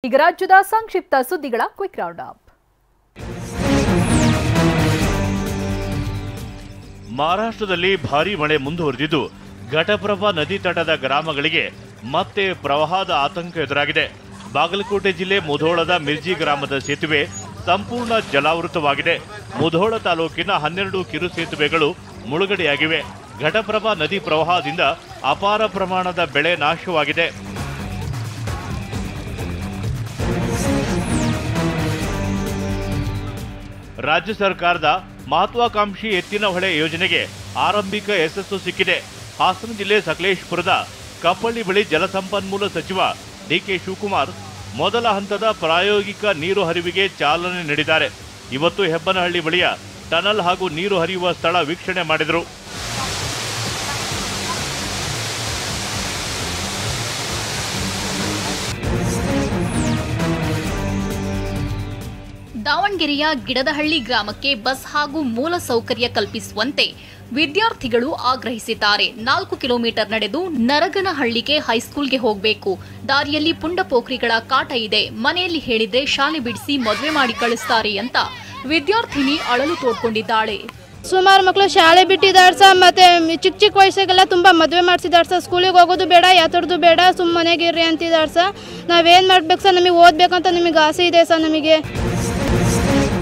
ಈಗ ರಾಜ್ಯದ ಸಂಕ್ಷಿಪ್ತ ಸುದ್ದಿಗಳ ಕ್ವಿಕ್ ರೌಂಡ್ ಅಪ್. ಮಹಾರಾಷ್ಟ್ರದಲ್ಲಿ ಭಾರೀ ಮಳೆ ಮುಂದುವರೆದಿದ್ದು ಘಟಪ್ರಭಾ ನದಿ ತಟದ ಗ್ರಾಮಗಳಿಗೆ ಮತ್ತೆ ಪ್ರವಾಹದ ಆತಂಕ ಎದುರಾಗಿದೆ. ಬಾಗಲಕೋಟೆ ಜಿಲ್ಲೆ ಮುಧೋಳದ ಮಿರ್ಜಿ ಗ್ರಾಮದ ಸೇತುವೆ ಸಂಪೂರ್ಣ ಜಲಾವೃತವಾಗಿದೆ. ಮುಧೋಳ ತಾಲೂಕಿನ 12 ಕಿರು ಸೇತುವೆಗಳು ಮುಳುಗಡೆಯಾಗಿವೆ. ಘಟಪ್ರಭಾ ನದಿ ಪ್ರವಾಹದಿಂದ ಅಪಾರ ಪ್ರಮಾಣದ ಬೆಳೆ ನಾಶವಾಗಿದೆ. ರಾಜ್ಯ ಸರ್ಕಾರದ ಮಹತ್ವಾಕಾಂಕ್ಷಿ ಎತ್ತಿನಹೊಳೆ ಯೋಜನೆಗೆ ಆರಂಭಿಕ ಯಶಸ್ಸು ಸಿಕ್ಕಿದೆ. ಹಾಸನ ಜಿಲ್ಲೆ ಸಕಲೇಶಪುರದ ಕಪ್ಪಳ್ಳಿ ಬಳಿ ಜಲಸಂಪನ್ಮೂಲ ಸಚಿವ ಡಿಕೆ ಶಿವಕುಮಾರ್ ಮೊದಲ ಹಂತದ ಪ್ರಾಯೋಗಿಕ ನೀರು ಹರಿವಿಗೆ ಚಾಲನೆ ನೀಡಿದ್ದಾರೆ. ಇವತ್ತು ಹೆಬ್ಬನಹಳ್ಳಿ ಬಳಿಯ ಟನಲ್ ಹಾಗೂ ನೀರು ಹರಿಯುವ ಸ್ಥಳ ವೀಕ್ಷಣೆ ಮಾಡಿದರು. ದಾವಣಗೆರೆಯ ಗಿಡದಹಳ್ಳಿ ಗ್ರಾಮಕ್ಕೆ ಬಸ್ ಹಾಗೂ ಮೂಲ ಸೌಕರ್ಯ ಕಲ್ಪಿಸುವಂತೆ ವಿದ್ಯಾರ್ಥಿಗಳು ಆಗ್ರಹಿಸಿದ್ದಾರೆ. 4 ಕಿಲೋಮೀಟರ್ ನಡೆದು ನರಗನಹಳ್ಳಿಗೆ ಹೈಸ್ಕೂಲ್ಗೆ ಹೋಗಬೇಕು. ದಾರಿಯಲ್ಲಿ ಪುಂಡಪೋಖ್ರಿಗಳ ಕಾಟ ಇದೆ. ಮನೆಯಲ್ಲಿ ಹೇಳಿದ್ರೆ ಶಾಲೆ ಬಿಡಿಸಿ ಮದುವೆ ಮಾಡಿ ಕಳಿಸ್ತಾರೆ ಅಂತ ವಿದ್ಯಾರ್ಥಿನಿ ಅಳಲು ತೋಡ್ಕೊಂಡಿದ್ದಾಳೆ. ಸುಮಾರು ಮಕ್ಕಳು ಶಾಲೆ ಬಿಟ್ಟಿದ್ದಾರೆ ಸರ್. ಮತ್ತೆ ಚಿಕ್ಕ ವಯಸ್ಸಿಗೆಲ್ಲ ತುಂಬ ಮದುವೆ ಮಾಡಿಸಿದ್ದಾರೆ ಸರ್. ಸ್ಕೂಲಿಗೆ ಹೋಗೋದು ಬೇಡ, ಯಾತರದ್ದು ಬೇಡ, ಸುಮ್ಮನೆಗಿರ್ರಿ ಅಂತಿದ್ದಾರೆ ಸರ್. ನಾವೇನು ಮಾಡ್ಬೇಕು ಸರ್? ನಮಗೆ ಓದಬೇಕಂತ ನಿಮಗೆ ಆಸೆ ಇದೆ ಸರ್. ನಮಗೆ